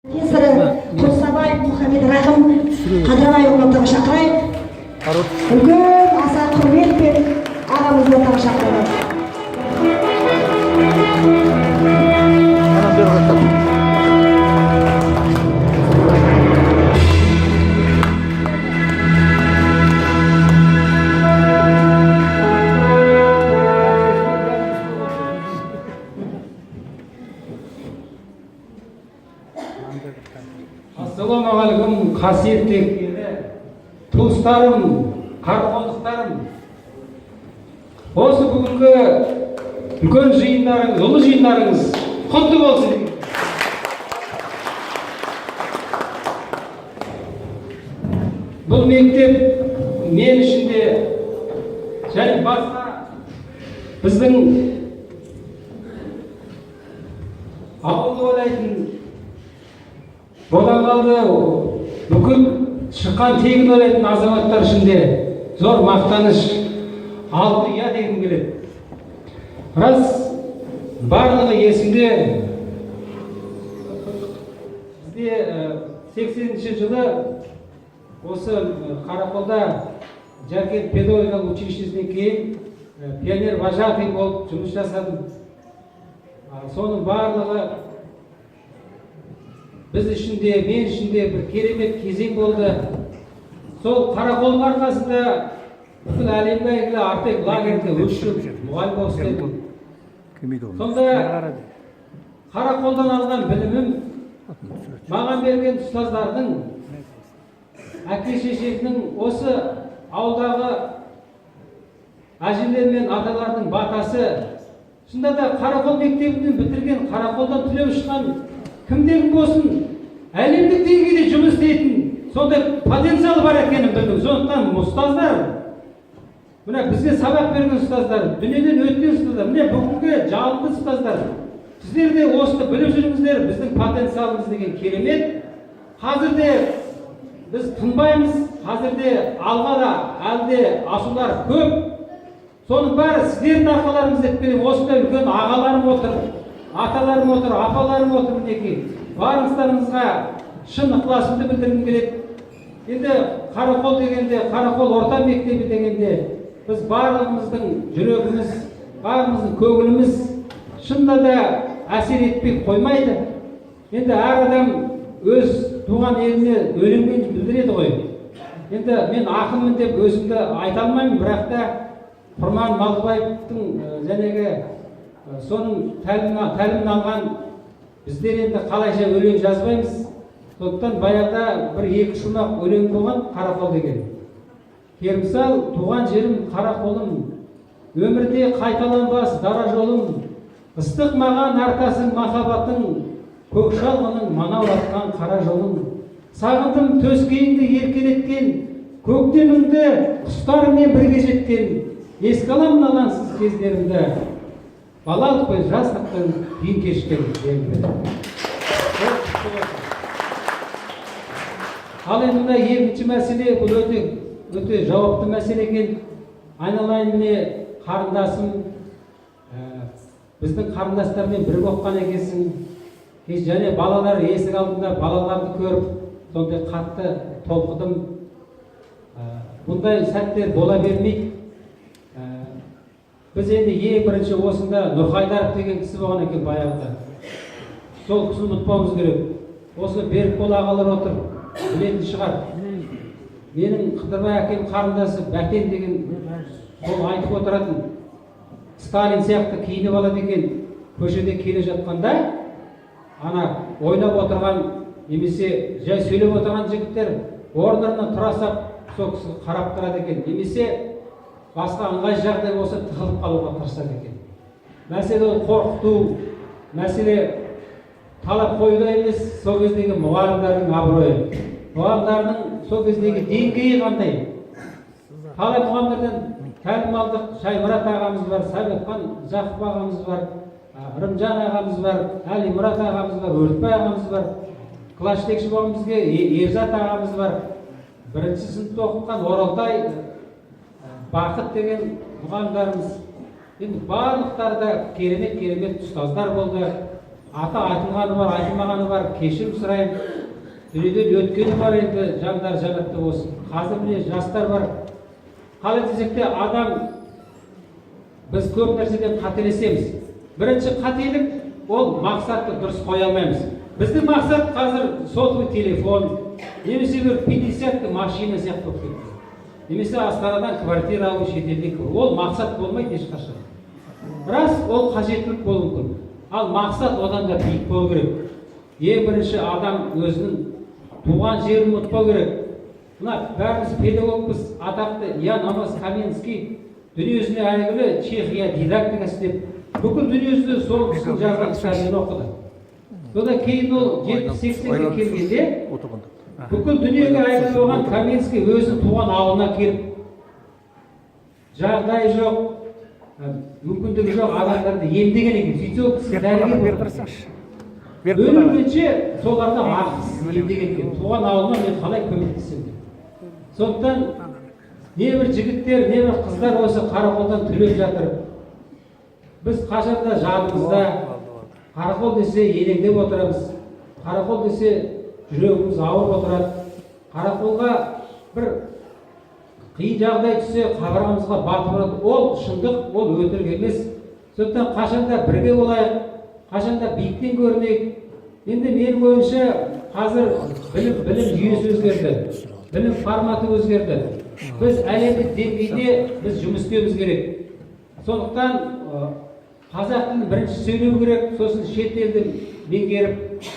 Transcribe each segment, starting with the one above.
Құлсабай Мұхаммед Рахым Қадырбайұлын ортаға шақырайық. Үлкен аса құрметпен ағамызды ортаға шақырайық. Ассалаумағалейкум, қасиетті туыстарым, қарқондықтарым. Осы бүгінгі үлкен жиындарыңыз, ұлы жиындарыңыз құтты болсын. Бұл мектеп мен үшін де және басқа біздің ауылды ойлайтын одан қалды бүкіл шыққан тегін ойлайтын азаматтар үшін де зор мақтаныш, алды ұя дегім келеді. Рас барлығы есімде. Бізде 80-ші жылы осы Қарақолда Жаркент педагогикалық училищесінен кейін пионер вожатый болып жұмыс жасадым. Соның барлығы біз үшін де, мен үшін де бір керемет кезең болды. Сол Қарақолдың арқасында бүкіл әлемге әйгілі Артек лагерінде 3 жыл мұғалім болып істедім. Сонда Қарақолдан алған білімім маған берген ұстаздардың, әке-шешемнің, осы ауылдағы әжелер мен аталардың батасы, шынында да Қарақол мектебінен бітірген, Қарақолдан түлеп шыққан кімдегі болсын, әлемдік деңгейде жұмыс істейтін сондай потенциалы бар екенін білдім. Сондықтан ұстаздар, мына бізге сабақ берген ұстаздар, дүниеден өткен ұстаздар, міне бүгінгі жалынды ұстаздар, сіздер де осыны біліп жүріңіздер, біздің потенциалымыз деген керемет. Қазірде біз тынбаймыз, қазірде алға да әлде асулар көп. Соның бәрі сіздердің арқаларыңыз деп келем. Осындай үлкен ағаларым отыр, аталарым отыр, апаларым отыр мінекей. Барыңыздарыңызға шын ықыласымды білдіргім келеді. Енді Қарақол дегенде, Қарақол орта мектебі дегенде біз барлығымыздың жүрегіміз, барлығымыздың көңіліміз шынында да әсер етпей қоймайды. Енді әр адам өз туған еліне өлеңмен білдіреді ғой. Енді мен ақынмын деп өзімді айта алмаймын, бірақ та Құрман Малғыбаевтың жәнегі соның тәлімін алған біздер енді қалайша өлең жазбаймыз. Сондықтан баяғыда бір 2 шумақ өлең болған, Қарақол деген. Керімсал туған жерім Қарақолым, өмірде қайталанбас дара жолым, ыстық маған артасың махаббатың, көк шалғының манаулатқан қара жолың. Сағындым төскейіңді еркелеткен, көктеміңді құстарыңмен бірге жеткен, еске аламын алаңсыз кездерімді, балалық пен жастықтың қиын кешкен. Ал енді мына екінші мәселе, бұл өте жауапты мәселе екен. Айналайын міне қарындасым, біздің қарындастармен бірге оққан екенсің. Және балалар есік алдында балаларды көріп, сондай қатты толқыдым. Бұндай сәттер бола бермейді. Біз енді ең бірінші осында Нұрхайдаров деген кісі болған екен баяғыда. Сол кісіні ұмытпауымыз керек. Осы Берікбол ағалар отыр, білетін шығар. Менің Қыдырбай әкем қарындасы Бәкен деген сол айтып отыратын. Сталин сияқты киініп алады екен, көшеде келе жатқанда, ана ойнап отырған, немесе жай сөйлеп отырған жігіттер орындарынан тұра сап, сол кісіні қарап тұрады екен, немесе басқа ыңғай жағдай болса тығылып қалуға тырысады екен. Мәселе ол қорқыту, мәселе талап қоюда емес, сол кездегі мұғалімдердің абыройы. Мұғалімдердің сол кездегі деңгейі қандай? Қалай мұғалімдерден тәлім алдық? Шаймұрат ағамыз бар, Сәбетхан Жақып ағамыз бар, Рымжан ағамыз бар, Әлимұрат ағамыз бар, Өртбай ағамыз бар, класс жетекші болған бізге Ерзат ағамыз бар. Бірінші сыныпта оқытқан Оралтай, Бақыт деген мұғалімдарымыз. Енді барлықтары да керемет ұстаздар болды. аты айтылғаны бар, айтылмағаны бар, кешірім сұрайын. Дүниеден өткені бар, енді жандар жанатты болсын. Қазір міне жастар бар. Қалай десек те адам, біз көп нәрседен қателесеміз. Бірінші қателік, ол мақсатты дұрыс қоя алмаймыз. Біздің мақсат қазір сотовый телефон, немесе бір 50 машина сияқты болып кетті. Немесе Астанадан квартира алу, шетелден кіру. Ол мақсат болмайды ешқашан. Рас, ол қажеттілік болуы мүмкін. Ал мақсат одан да биік болу керек. Ең бірінші адам өзінің туған жерін ұмытпау керек. Мына бәріміз педагогпыз, атақты Ян Амос Каменский дүниежүзіне әйгілі Чехия дидактикасы деп бүкіл дүниежүзінде сол кісінің жазған кітабын оқыды. Содан кейін ол 70-80-ге келгенде бүкіл дүниеге әйгілі болған Каменский өзінің туған ауылына келіп, жағдайы жоқ, мүмкіндігі жоқ адамдарды емдеген екен. Сөйтсе ол кісі дәрігер өлгенше соларға ақысыз емдеген екен. Туған ауылына мен қалай көмектесем деп. Сондықтан небір жігіттер, небір қыздар осы қарақолдан төлеп жатыр. Біз қашанда жадымызда қарақол десе елеңдеп отырамыз. Қарақол десе жүрегіміз ауырып отырады. Қарақолға бір қиын жағдай түссе қабырғамызға батып ұрады. Ол шындық, ол өтірік емес. Сондықтан қашанда бірге болайық, қашанда биіктен көрінейік. Енді менің ойымша қазір білім жүйесі өзгерді. Білім форматы өзгерді. Біз әлемдік деңгейде біз жұмыс істеуіміз керек. Сондықтан қазақ тілін бірінші сөйлеу керек, сосын шет тілді меңгеріп,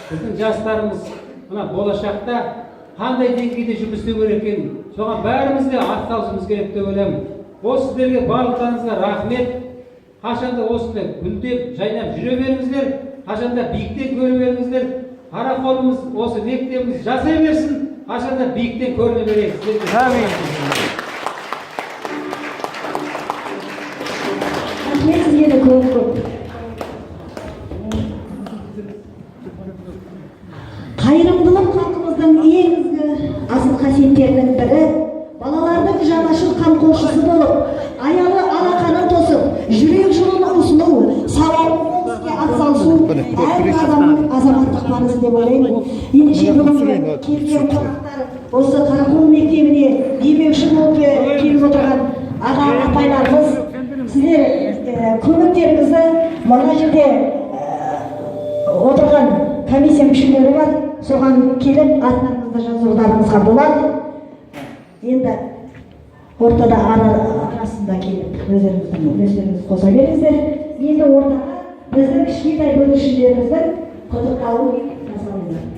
біздің жастарымыз мына болашақта қандай деңгейде жұмыс істеу керек екенін, соған бәріміз де атсалысуымыз керек деп ойлаймын. Осы сіздерге барлықтарыңызға рахмет. Қашанда осындай гүлдеп, жайнап жүре беріңіздер, қашанда биіктен көре беріңіздер. Қарақолымыз, осы мектебіміз жасай берсін, қашанда биіктен көріне берейік. Рахмет сізге де көп. Қайырымдылық халқымыздың ең ізгі асыл қасиеттерінің бірі, балалардың жанашыр қамқоршысы болып, аялы алақанын тосып, жүрек жылуын ұсыну, сауапты іске атсалысу әрбір адамның азаматтық парызы деп ойлаймын. Ендеше бүгінгі келген қонақтар осы Қарақол мектебіне демеуші болып келіп отырған аға апайларымыз, сіздер көмектеріңізді мына жерде отырған комиссия мүшелері бар, соған келіп аттарыңызды жазуларыңызға болады. Енді ортада арасында келіп өздеріңіздің үлестеріңізді қоса беріңіздер. Енді ортаға біздің кішкентай бүлдіршіндеріміздің құттықтауын жасалыңыздар.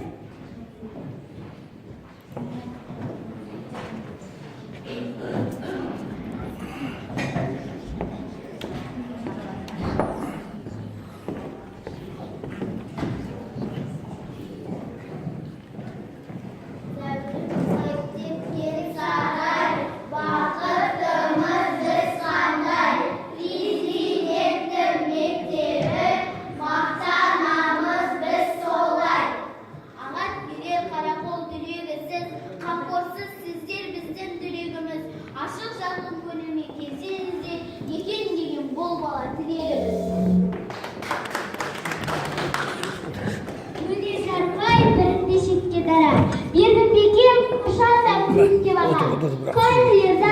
Бердімбекем ұшақта көзге баға. Қай жерде